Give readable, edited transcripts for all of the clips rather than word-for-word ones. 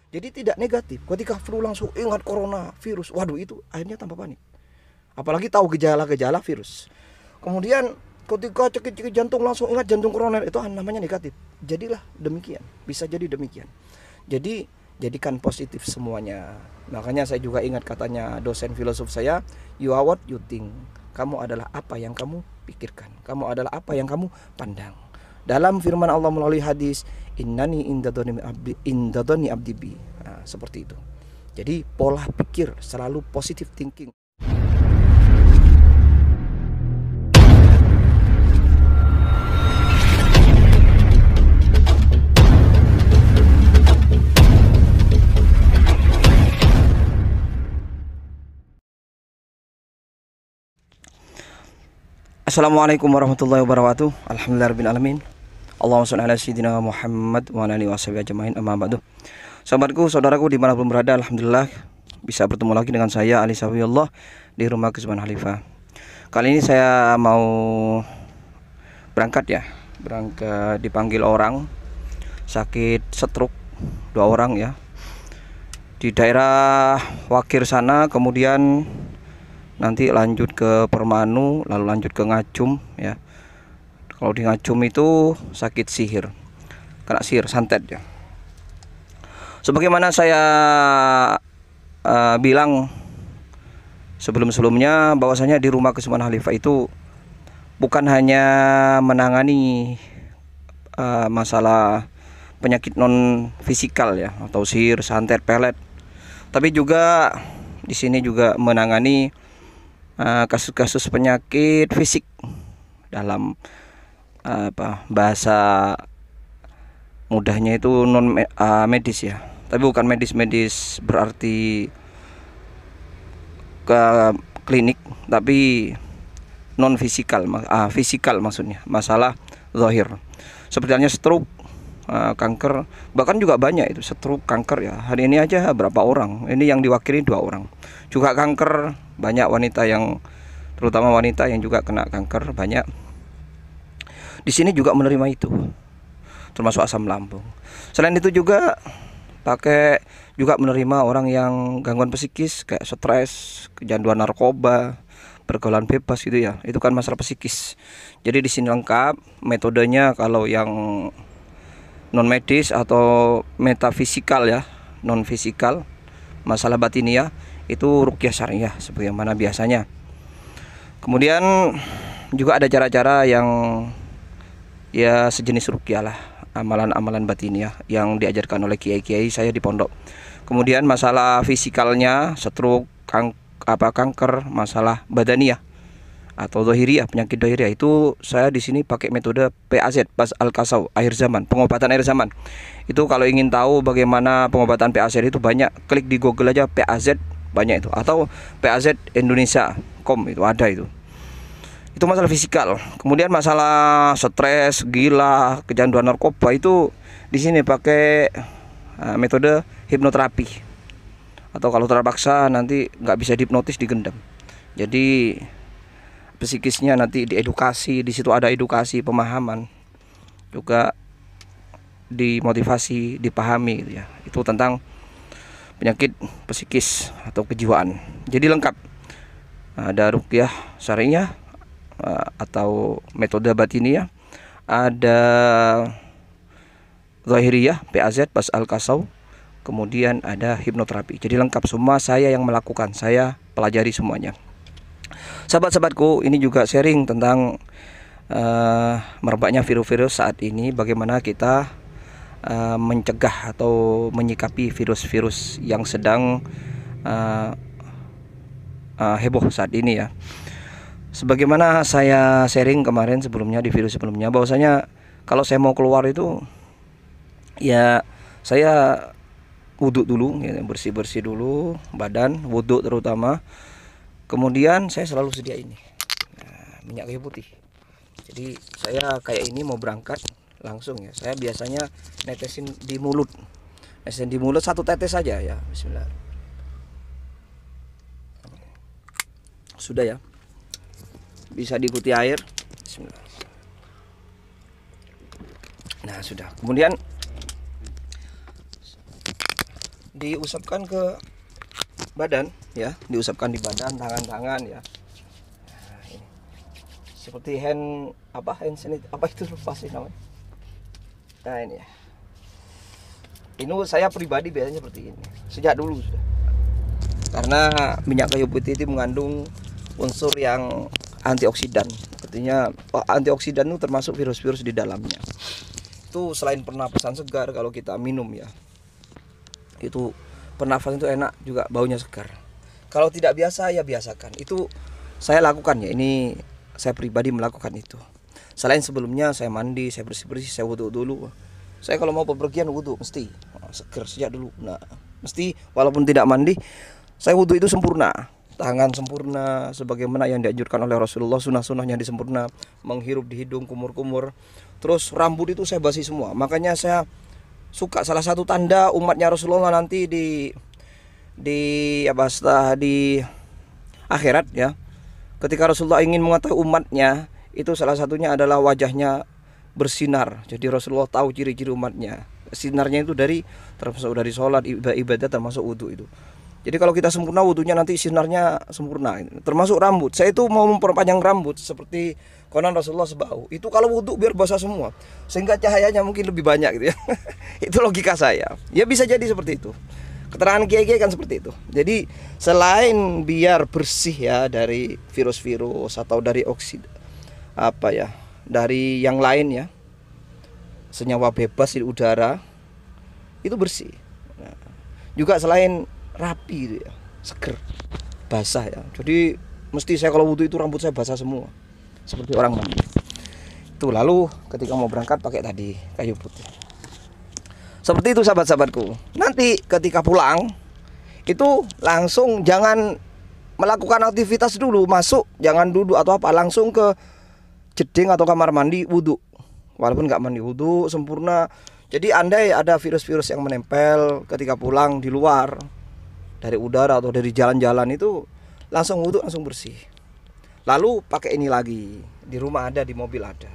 Jadi tidak negatif. Ketika flu langsung ingat corona, virus. Waduh, itu akhirnya tambah panik. Apalagi tahu gejala-gejala virus. Kemudian ketika cekik-cekik jantung langsung ingat jantung koroner, itu namanya negatif. Jadilah demikian. Bisa jadi demikian. Jadi jadikan positif semuanya. Makanya saya juga ingat katanya dosen filosof saya, you are what you think. Kamu adalah apa yang kamu pikirkan. Kamu adalah apa yang kamu pandang. Dalam firman Allah melalui hadis, innani indadoni abdi bi. Nah, seperti itu. Jadi pola pikir selalu positive thinking. Assalamualaikum warahmatullahi wabarakatuh. Alhamdulillahirabbil. Allahumma shalli ala sayyidina Muhammad wa ala alihi washabihi ajmain, amma ba'du. Sahabatku, saudaraku dimanapun berada, alhamdulillah bisa bertemu lagi dengan saya Ali Safiyullah di rumah Kesuban Khalifah. Kali ini saya mau berangkat dipanggil orang sakit stroke, 2 orang ya, di daerah Wakir sana, kemudian nanti lanjut ke Permanu, lalu lanjut ke Ngajum ya. Kalau di Ngajum itu sakit sihir, kena sihir santet ya. Sebagaimana saya bilang sebelum-sebelumnya, bahwasanya di rumah Kesuban Khalifah itu bukan hanya menangani masalah penyakit non fisikal ya, atau sihir, santet, pelet, tapi juga di sini juga menangani kasus-kasus penyakit fisik dalam bahasa mudahnya itu non medis ya, tapi bukan medis berarti ke klinik, tapi non fisikal, fisikal maksudnya, masalah zahir seperti halnya stroke, kanker, bahkan juga banyak itu stroke, kanker ya. Hari ini aja berapa orang, ini yang diwakili 2 orang. Juga kanker, banyak wanita yang, terutama wanita yang juga kena kanker, banyak. Di sini juga menerima itu, termasuk asam lambung. Selain itu juga juga menerima orang yang gangguan psikis kayak stres, kecanduan narkoba, pergaulan bebas gitu ya. Itu kan masalah psikis. Jadi di sini lengkap metodenya. Kalau yang non medis atau metafisikal ya, non fisikal, masalah batiniah, itu ruqyah syariah sebagaimana biasanya. Kemudian juga ada cara-cara yang ya sejenis ruqyah lah, amalan-amalan batiniah yang diajarkan oleh kiai-kiai saya di pondok. Kemudian masalah fisikalnya, stroke, kanker, masalah badaniah atau zahiriyah, penyakit zahiriyah, itu saya di sini pakai metode PAZ, Bas Al-Kasau, akhir zaman, pengobatan akhir zaman. Itu kalau ingin tahu bagaimana pengobatan PAZ itu banyak, klik di Google aja PAZ, banyak itu, atau PAZ Indonesia.com, itu ada itu. Itu masalah fisikal. Kemudian masalah stres, gila, kecanduan narkoba, itu di sini pakai metode hipnoterapi. Atau kalau terpaksa nanti nggak bisa dihipnotis, digendam. Jadi psikisnya nanti diedukasi, di situ ada edukasi, pemahaman, juga dimotivasi, dipahami gitu ya. Itu tentang penyakit psikis atau kejiwaan. Jadi lengkap. Ada ruqyah syariah atau metode batiniah, ada zahiriyah, PAZ, Bas Al-Kasau, kemudian ada hipnoterapi. Jadi lengkap semua, saya yang melakukan, saya pelajari semuanya. Sahabat-sahabatku, ini juga sharing tentang merebaknya virus-virus saat ini, bagaimana kita mencegah atau menyikapi virus-virus yang sedang heboh saat ini ya. Sebagaimana saya sharing kemarin sebelumnya, di video sebelumnya, bahwasanya kalau saya mau keluar itu ya saya wudhu dulu ya, bersih-bersih dulu badan, wudhu terutama. Kemudian saya selalu sedia ini minyak kayu putih. Jadi saya kayak ini mau berangkat langsung ya, saya biasanya netesin di mulut. Netesin di mulut 1 tetes saja ya. Bismillah. Sudah ya, bisa diikuti air. Bismillah. Nah sudah. Kemudian diusapkan ke badan ya, diusapkan di badan, tangan-tangan ya. Nah, ini. Seperti hand sanitizer, apa itu lupa sih namanya. Nah ini ya. Ini saya pribadi biasanya seperti ini. Sejak dulu sudah. Karena minyak kayu putih itu mengandung unsur yang antioksidan. Artinya antioksidan itu termasuk virus-virus di dalamnya. Itu selain pernapasan segar kalau kita minum ya. Itu pernafasan itu enak juga, baunya segar. Kalau tidak biasa ya biasakan. Itu saya lakukan ya. Ini saya pribadi melakukan itu. Selain sebelumnya saya mandi, saya bersih-bersih, saya wudu dulu. Saya kalau mau bepergian wudu mesti seger sejak dulu. Nah, mesti walaupun tidak mandi, saya wudu itu sempurna. Tangan sempurna sebagaimana yang dianjurkan oleh Rasulullah, sunnah-sunnahnya disempurna, menghirup di hidung kumur-kumur. Terus rambut itu saya basi semua. Makanya saya suka, salah satu tanda umatnya Rasulullah nanti di akhirat ya. Ketika Rasulullah ingin mengetahui umatnya, itu salah satunya adalah wajahnya bersinar. Jadi Rasulullah tahu ciri-ciri umatnya. Sinarnya itu termasuk dari sholat, ibadah, termasuk wudhu itu. Jadi kalau kita sempurna wudhunya, nanti sinarnya sempurna. Termasuk rambut. Saya itu mau memperpanjang rambut seperti konon Rasulullah sebau. Itu kalau wudhu biar basah semua, sehingga cahayanya mungkin lebih banyak gitu ya. Itu logika saya. Ya bisa jadi seperti itu. Keterangan kiai-kiai kan seperti itu. Jadi selain biar bersih ya dari virus-virus atau dari dari yang lain ya, senyawa bebas di udara itu bersih. Nah, juga selain rapi gitu ya, seger, basah ya. Jadi mesti saya kalau wudhu itu rambut saya basah semua, seperti orang mandi. Itu lalu ketika mau berangkat pakai tadi kayu putih. Seperti itu sahabat-sahabatku. Nanti ketika pulang itu langsung jangan melakukan aktivitas dulu, masuk jangan duduk atau apa, langsung ke jeding atau kamar mandi wudhu. Walaupun nggak mandi wudhu sempurna. Jadi andai ada virus-virus yang menempel ketika pulang di luar, dari udara atau dari jalan-jalan, itu langsung wudhu, langsung bersih. Lalu pakai ini lagi, di rumah ada, di mobil ada,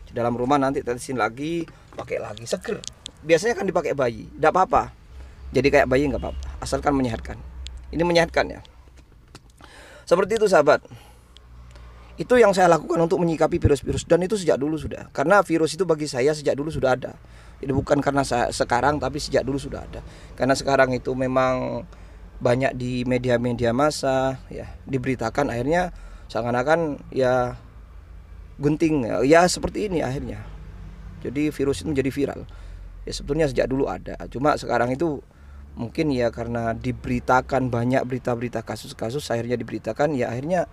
di dalam rumah nanti tetesin lagi, pakai lagi, seger. Biasanya kan dipakai bayi, tidak apa-apa. Jadi kayak bayi nggak apa-apa, asalkan menyehatkan. Ini menyehatkan ya. Seperti itu sahabat. Itu yang saya lakukan untuk menyikapi virus-virus, dan itu sejak dulu sudah. Karena virus itu bagi saya sejak dulu sudah ada. Jadi bukan karena sekarang, tapi sejak dulu sudah ada. Karena sekarang itu memang banyak di media-media massa ya, diberitakan, akhirnya seakan-akan ya gunting ya seperti ini akhirnya. Jadi virus itu menjadi viral. Ya sebetulnya sejak dulu ada. Cuma sekarang itu mungkin ya karena diberitakan banyak berita-berita kasus-kasus, akhirnya diberitakan ya, akhirnya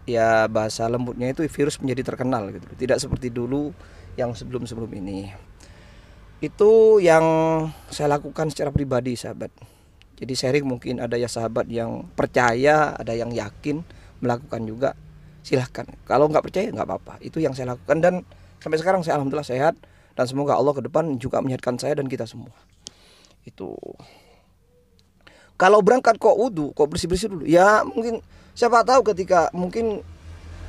ya bahasa lembutnya itu virus menjadi terkenal gitu. Tidak seperti dulu yang sebelum-sebelum ini. Itu yang saya lakukan secara pribadi sahabat. Jadi sharing, mungkin ada ya sahabat yang percaya, ada yang yakin melakukan juga, silahkan. Kalau nggak percaya nggak apa-apa. Itu yang saya lakukan, dan sampai sekarang saya alhamdulillah sehat, dan semoga Allah ke depan juga menyehatkan saya dan kita semua. Itu. Kalau berangkat kok wudhu, kok bersih-bersih dulu. Ya mungkin siapa tahu ketika mungkin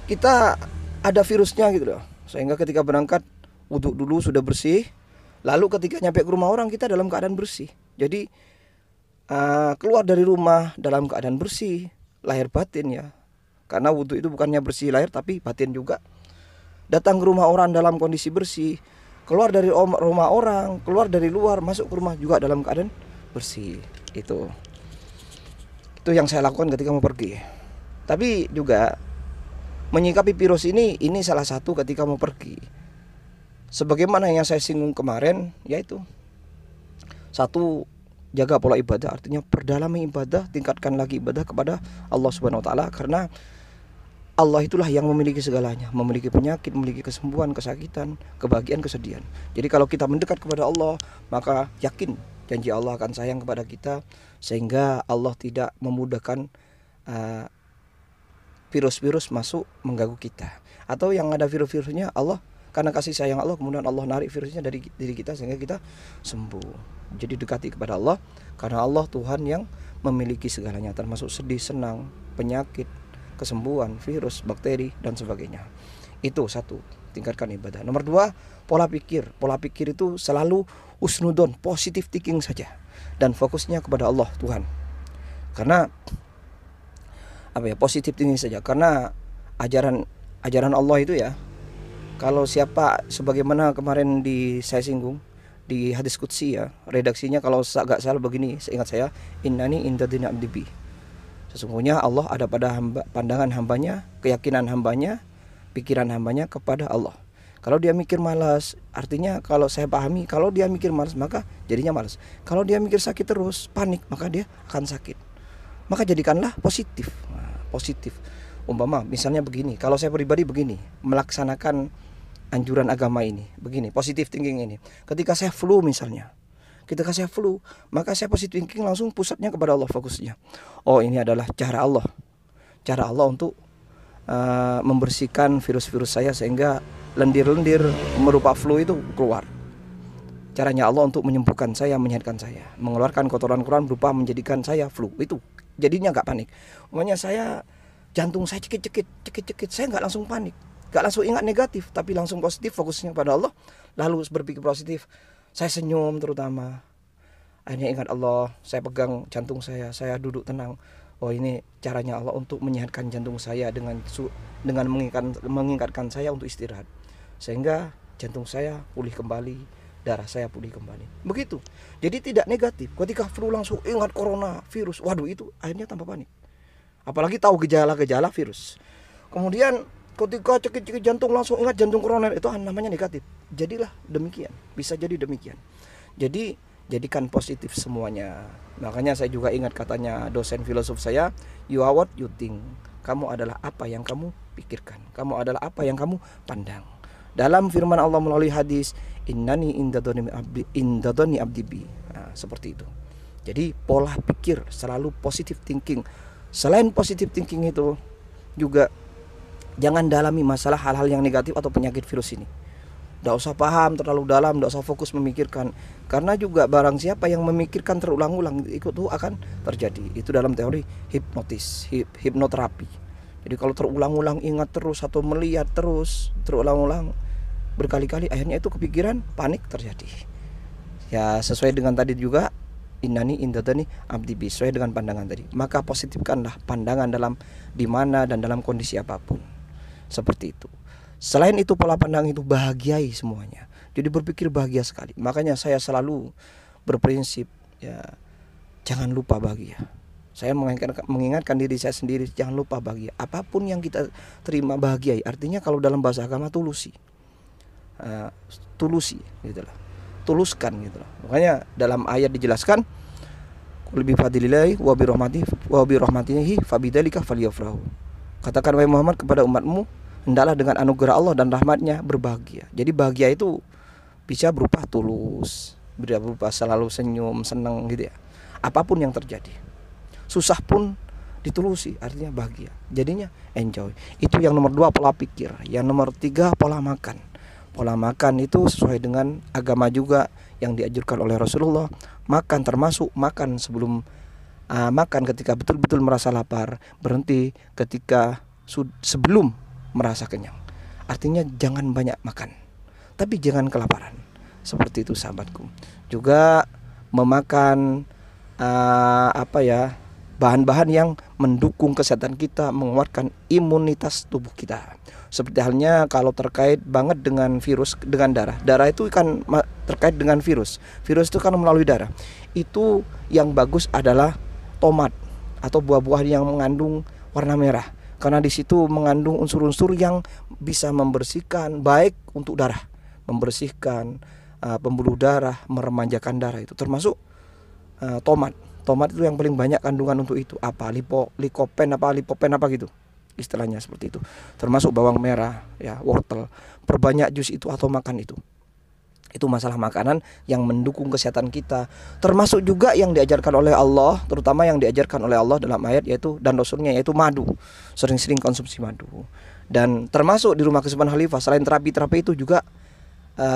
kita ada virusnya gitu loh. Sehingga ketika berangkat wudhu dulu sudah bersih. Lalu ketika nyampe ke rumah orang kita dalam keadaan bersih. Jadi keluar dari rumah dalam keadaan bersih, lahir batin ya. Karena wudhu itu bukannya bersih lahir tapi batin juga. Datang ke rumah orang dalam kondisi bersih. Keluar dari rumah orang, keluar dari luar, masuk ke rumah juga dalam keadaan bersih. Itu yang saya lakukan ketika mau pergi. Tapi juga menyikapi virus ini salah satu ketika mau pergi. Sebagaimana yang saya singgung kemarin, yaitu satu, jaga pola ibadah, artinya perdalami ibadah, tingkatkan lagi ibadah kepada Allah Subhanahu wa taala, karena Allah itulah yang memiliki segalanya, memiliki penyakit, memiliki kesembuhan, kesakitan, kebahagiaan, kesedihan. Jadi kalau kita mendekat kepada Allah, maka yakin janji Allah akan sayang kepada kita, sehingga Allah tidak memudahkan virus-virus masuk mengganggu kita. Atau yang ada virus-virusnya, Allah karena kasih sayang Allah, kemudian Allah narik virusnya dari diri kita sehingga kita sembuh. Jadi dekati kepada Allah, karena Allah Tuhan yang memiliki segalanya, termasuk sedih, senang, penyakit, kesembuhan, virus, bakteri, dan sebagainya. Itu satu. tingkatkan ibadah. Nomor 2, pola pikir. Pola pikir itu selalu usnudon, positive thinking saja, dan fokusnya kepada Allah Tuhan. Karena positive thinking saja. Karena ajaran Allah itu ya, kalau siapa, sebagaimana kemarin saya singgung di hadis qudsi ya, redaksinya kalau agak salah begini, seingat saya, innani indadina abdibi. Sesungguhnya Allah ada pada pandangan hambanya, keyakinan hambanya, pikiran hambanya kepada Allah. Kalau dia mikir malas, artinya kalau saya pahami, kalau dia mikir malas maka jadinya malas. Kalau dia mikir sakit terus, panik, maka dia akan sakit. Maka jadikanlah positif. Positif. Umpama misalnya begini, kalau saya pribadi begini, melaksanakan anjuran agama ini, begini, positive thinking ini. Ketika saya flu misalnya, maka saya positive thinking langsung pusatnya kepada Allah, fokusnya. Oh, ini adalah cara Allah untuk membersihkan virus-virus saya sehingga lendir-lendir merupa flu itu keluar. Caranya Allah untuk menyembuhkan saya, menyehatkan saya, mengeluarkan kotoran-kotoran berupa menjadikan saya flu. Itu jadinya nggak panik. Umumnya saya jantung saya cekit, saya nggak langsung panik, nggak langsung ingat negatif, tapi langsung positif, fokusnya pada Allah, lalu berpikir positif. Saya senyum terutama, akhirnya ingat Allah, saya pegang jantung saya duduk tenang. Oh, ini caranya Allah untuk menyehatkan jantung saya dengan mengingatkan saya untuk istirahat, sehingga jantung saya pulih kembali, darah saya pulih kembali. Begitu. Jadi tidak negatif. Ketika flu langsung ingat corona, virus. Waduh, itu akhirnya tambah panik. Apalagi tahu gejala-gejala virus. Kemudian ketika cekik-cekik jantung langsung ingat jantung koroner, itu namanya negatif. Jadilah demikian. Bisa jadi demikian. Jadi jadikan positif semuanya. Makanya saya juga ingat katanya dosen filosof saya, you are what you think. Kamu adalah apa yang kamu pikirkan. Kamu adalah apa yang kamu pandang. Dalam firman Allah melalui hadis, innani indadoni abdibi. Nah, seperti itu. Jadi pola pikir selalu positive thinking. Selain positive thinking itu juga jangan dalami masalah hal-hal yang negatif atau penyakit virus ini. Tidak usah paham terlalu dalam, tidak usah fokus memikirkan. Karena juga barang siapa yang memikirkan terulang-ulang, itu akan terjadi. Itu dalam teori hipnoterapi. Jadi kalau terulang-ulang ingat terus atau melihat terus, terulang-ulang berkali-kali, akhirnya itu kepikiran, panik terjadi. Ya sesuai dengan tadi juga, innani indadani abdibi, sesuai dengan pandangan tadi. Maka positifkanlah pandangan dalam dimana dan dalam kondisi apapun. Seperti itu. Selain itu pola pandang itu bahagiai semuanya. Jadi berpikir bahagia sekali. Makanya saya selalu berprinsip ya, jangan lupa bahagia. Saya mengingatkan diri saya sendiri, jangan lupa bahagia. Apapun yang kita terima bahagiai. Artinya kalau dalam bahasa agama tulusi gitu lah. Tuluskan gitu lah. Makanya dalam ayat dijelaskan, qul bi fadlillahi wa bi rahmatihi fabidzalika falyafrahu. Katakan wahai Muhammad kepada umatmu, hendaklah dengan anugerah Allah dan rahmatnya berbahagia. Jadi bahagia itu bisa berupa tulus, berupa selalu senyum, senang gitu ya. Apapun yang terjadi, susah pun ditulusi, artinya bahagia. Jadinya enjoy. Itu yang nomor 2, pola pikir. Yang nomor 3, pola makan. Pola makan itu sesuai dengan agama juga yang dianjurkan oleh Rasulullah. Makan termasuk makan sebelum makan ketika betul-betul merasa lapar, berhenti ketika sebelum merasa kenyang. Artinya jangan banyak makan, tapi jangan kelaparan. Seperti itu sahabatku. Juga memakan bahan-bahan yang mendukung kesehatan kita, menguatkan imunitas tubuh kita. Seperti halnya kalau terkait banget dengan virus, dengan darah. Darah itu kan terkait dengan virus. Virus itu kan melalui darah. Itu yang bagus adalah tomat atau buah-buah yang mengandung warna merah. Karena di situ mengandung unsur-unsur yang bisa membersihkan, baik untuk darah, membersihkan pembuluh darah, meremajakan darah itu. Termasuk tomat. Tomat itu yang paling banyak kandungan untuk itu. Lipopen apa gitu. Istilahnya seperti itu. Termasuk bawang merah, ya, wortel. Perbanyak jus itu atau makan itu. Itu masalah makanan yang mendukung kesehatan kita. Termasuk juga yang diajarkan oleh Allah, terutama yang diajarkan oleh Allah dalam ayat dan Rasulnya, yaitu madu. Sering-sering konsumsi madu. Dan termasuk di rumah kesubuhan Khalifah, selain terapi-terapi itu juga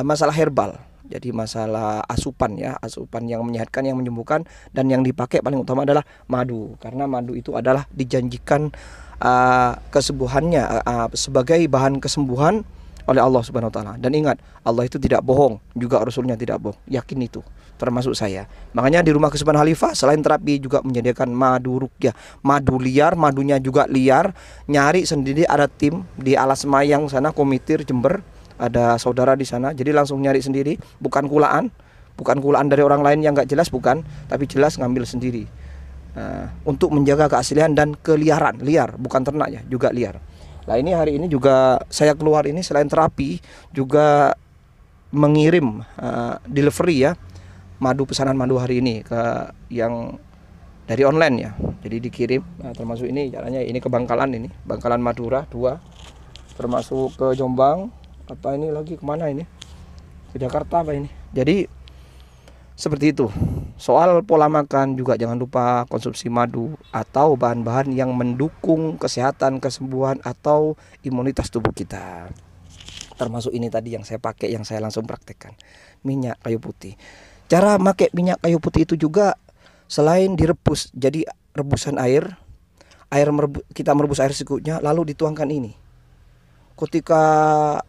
masalah herbal. Jadi masalah asupan yang menyehatkan, yang menyembuhkan, dan yang dipakai paling utama adalah madu. Karena madu itu adalah dijanjikan kesembuhannya sebagai bahan kesembuhan oleh Allah Subhanahu wa taala. Dan ingat, Allah itu tidak bohong, juga Rasulnya tidak bohong. Yakin itu, termasuk saya. Makanya di rumah Kesepahan Khalifah selain terapi juga menyediakan madu ruqyah, madu liar, madunya juga liar. Nyari sendiri, ada tim di Alas Mayang sana, Komitir Jember, ada saudara di sana. Jadi langsung nyari sendiri, bukan kulaan dari orang lain yang nggak jelas, bukan, tapi jelas ngambil sendiri. Untuk menjaga keaslian dan keliaran, liar, bukan ternak ya, juga liar. Nah ini hari ini juga saya keluar ini selain terapi juga mengirim delivery ya, pesanan madu hari ini ke yang dari online ya. Jadi dikirim, termasuk ini caranya, ini ke Bangkalan, ini Bangkalan Madura 2, termasuk ke Jombang, apa ini lagi kemana ini, ke Jakarta apa ini. Jadi seperti itu. Soal pola makan juga jangan lupa konsumsi madu atau bahan-bahan yang mendukung kesehatan, kesembuhan atau imunitas tubuh kita. Termasuk ini tadi yang saya pakai, yang saya langsung praktekkan, minyak kayu putih. Cara pakai minyak kayu putih itu juga selain direbus, jadi rebusan air kita merebus air secukupnya, lalu dituangkan ini. Ketika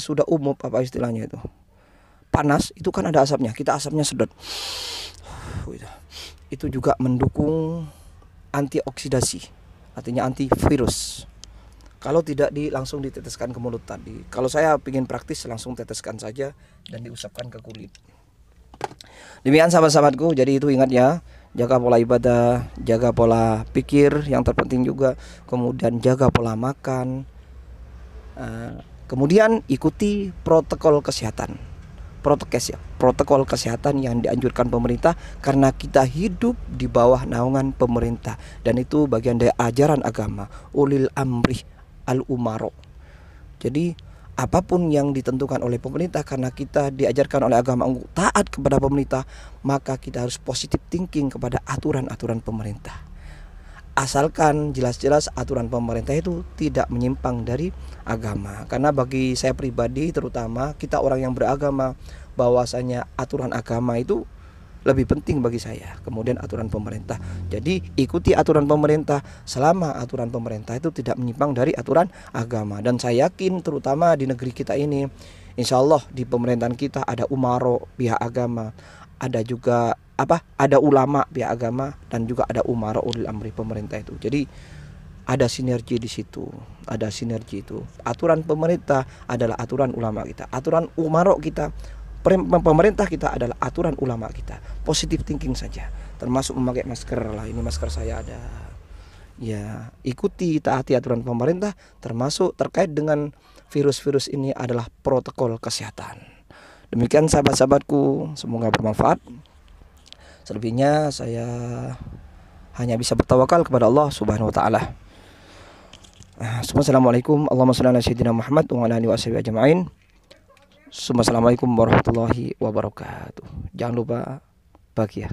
sudah umum, apa istilahnya itu, panas, itu kan ada asapnya, kita asapnya sedot. Itu juga mendukung antioksidasi, artinya antivirus. Kalau tidak langsung diteteskan ke mulut tadi. Kalau saya ingin praktis, langsung teteskan saja dan diusapkan ke kulit. Demikian sahabat-sahabatku, jadi itu ingat ya, jaga pola ibadah, jaga pola pikir, yang terpenting juga, kemudian jaga pola makan, kemudian ikuti protokol kesehatan. Protokol kesehatan yang dianjurkan pemerintah, karena kita hidup di bawah naungan pemerintah dan itu bagian dari ajaran agama, ulil amri al umaro. Jadi apapun yang ditentukan oleh pemerintah, karena kita diajarkan oleh agama untuk taat kepada pemerintah, maka kita harus positive thinking kepada aturan-aturan pemerintah. Asalkan jelas-jelas aturan pemerintah itu tidak menyimpang dari agama. Karena bagi saya pribadi, terutama kita orang yang beragama, bahwasanya aturan agama itu lebih penting bagi saya, kemudian aturan pemerintah. Jadi ikuti aturan pemerintah selama aturan pemerintah itu tidak menyimpang dari aturan agama. Dan saya yakin terutama di negeri kita ini, insya Allah di pemerintahan kita ada umaro pihak agama, ada juga ada ulama pihak agama, dan juga ada umara ulil amri pemerintah itu. Jadi ada sinergi di situ, ada sinergi itu. Aturan pemerintah adalah aturan ulama kita, aturan umara kita, pemerintah kita adalah aturan ulama kita. Positive thinking saja, termasuk memakai masker lah. Ini masker saya ada. Ya, ikuti, taati aturan pemerintah, termasuk terkait dengan virus-virus ini adalah protokol kesehatan. Demikian sahabat-sahabatku, semoga bermanfaat. Selebihnya saya hanya bisa bertawakal kepada Allah Subhanahu wa taala. Assalamualaikum, Allahumma shalli ala sayyidina Muhammad wa ala alihi washabihi ajmain. Assalamualaikum warahmatullahi wabarakatuh. Jangan lupa bahagia.